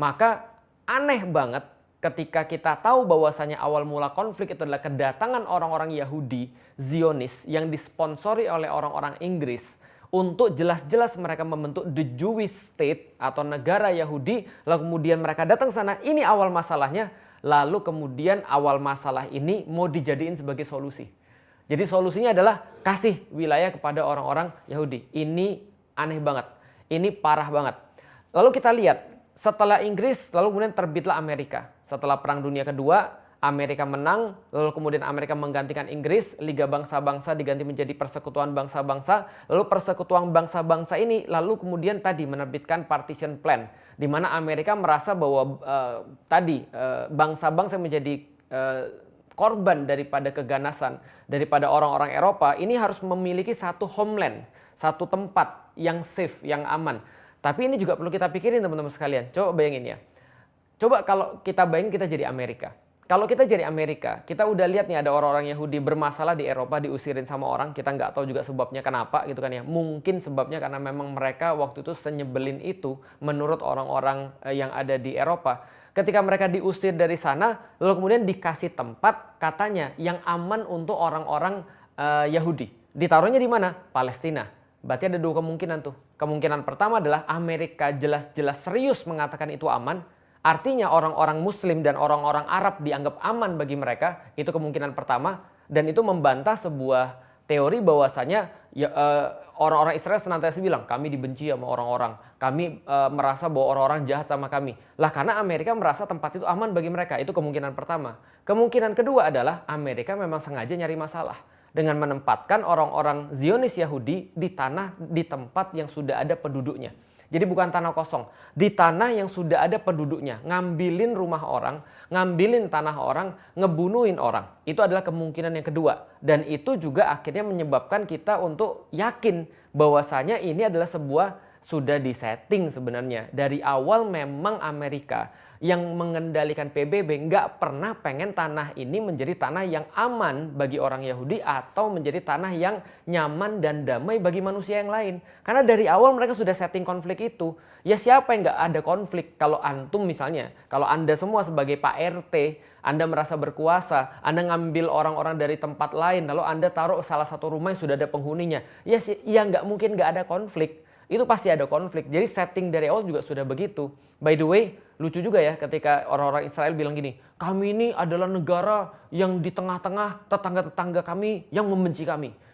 Maka aneh banget ketika kita tahu bahwasanya awal mula konflik itu adalah kedatangan orang-orang Yahudi, Zionis, yang disponsori oleh orang-orang Inggris untuk jelas-jelas mereka membentuk the Jewish state atau negara Yahudi, lalu kemudian mereka datang ke sana, ini awal masalahnya, lalu kemudian awal masalah ini mau dijadiin sebagai solusi. Jadi solusinya adalah kasih wilayah kepada orang-orang Yahudi. Ini aneh banget, ini parah banget. Lalu kita lihat, setelah Inggris, lalu kemudian terbitlah Amerika. Setelah Perang Dunia Kedua, Amerika menang, lalu kemudian Amerika menggantikan Inggris, Liga Bangsa-Bangsa diganti menjadi Persekutuan Bangsa-Bangsa, lalu Persekutuan Bangsa-Bangsa ini lalu kemudian tadi menerbitkan Partition Plan, di mana Amerika merasa bahwa bangsa-bangsa menjadi korban daripada keganasan, daripada orang-orang Eropa, ini harus memiliki satu homeland, satu tempat yang safe, yang aman. Tapi ini juga perlu kita pikirin teman-teman sekalian, coba bayangin ya. Coba kalau kita bayangin kita jadi Amerika. Kalau kita jadi Amerika, kita udah lihat nih ada orang-orang Yahudi bermasalah di Eropa, diusirin sama orang, kita nggak tahu juga sebabnya kenapa gitu kan ya. Mungkin sebabnya karena memang mereka waktu itu senyebelin itu menurut orang-orang yang ada di Eropa. Ketika mereka diusir dari sana, lalu kemudian dikasih tempat katanya yang aman untuk orang-orang Yahudi. Ditaruhnya di mana? Palestina. Berarti ada dua kemungkinan tuh. Kemungkinan pertama adalah Amerika jelas-jelas serius mengatakan itu aman. Artinya orang-orang Muslim dan orang-orang Arab dianggap aman bagi mereka. Itu kemungkinan pertama. Dan itu membantah sebuah teori bahwasanya orang-orang Israel senantiasa bilang, kami dibenci sama orang-orang. Kami merasa bahwa orang-orang jahat sama kami. Lah karena Amerika merasa tempat itu aman bagi mereka. Itu kemungkinan pertama. Kemungkinan kedua adalah Amerika memang sengaja nyari masalah dengan menempatkan orang-orang Zionis Yahudi di tempat yang sudah ada penduduknya. Jadi bukan tanah kosong, di tanah yang sudah ada penduduknya, ngambilin rumah orang, ngambilin tanah orang, ngebunuhin orang. Itu adalah kemungkinan yang kedua. Dan itu juga akhirnya menyebabkan kita untuk yakin bahwasanya ini adalah sebuah sudah disetting sebenarnya. Dari awal memang Amerika yang mengendalikan PBB nggak pernah pengen tanah ini menjadi tanah yang aman bagi orang Yahudi atau menjadi tanah yang nyaman dan damai bagi manusia yang lain. Karena dari awal mereka sudah setting konflik itu. Ya siapa yang nggak ada konflik? Kalau antum misalnya, kalau Anda semua sebagai Pak RT, Anda merasa berkuasa, Anda ngambil orang-orang dari tempat lain, lalu Anda taruh salah satu rumah yang sudah ada penghuninya. Ya nggak mungkin nggak ada konflik. Itu pasti ada konflik. Jadi setting dari awal juga sudah begitu. By the way, lucu juga ya ketika orang-orang Israel bilang gini, kami ini adalah negara yang di tengah-tengah tetangga-tetangga kami yang membenci kami.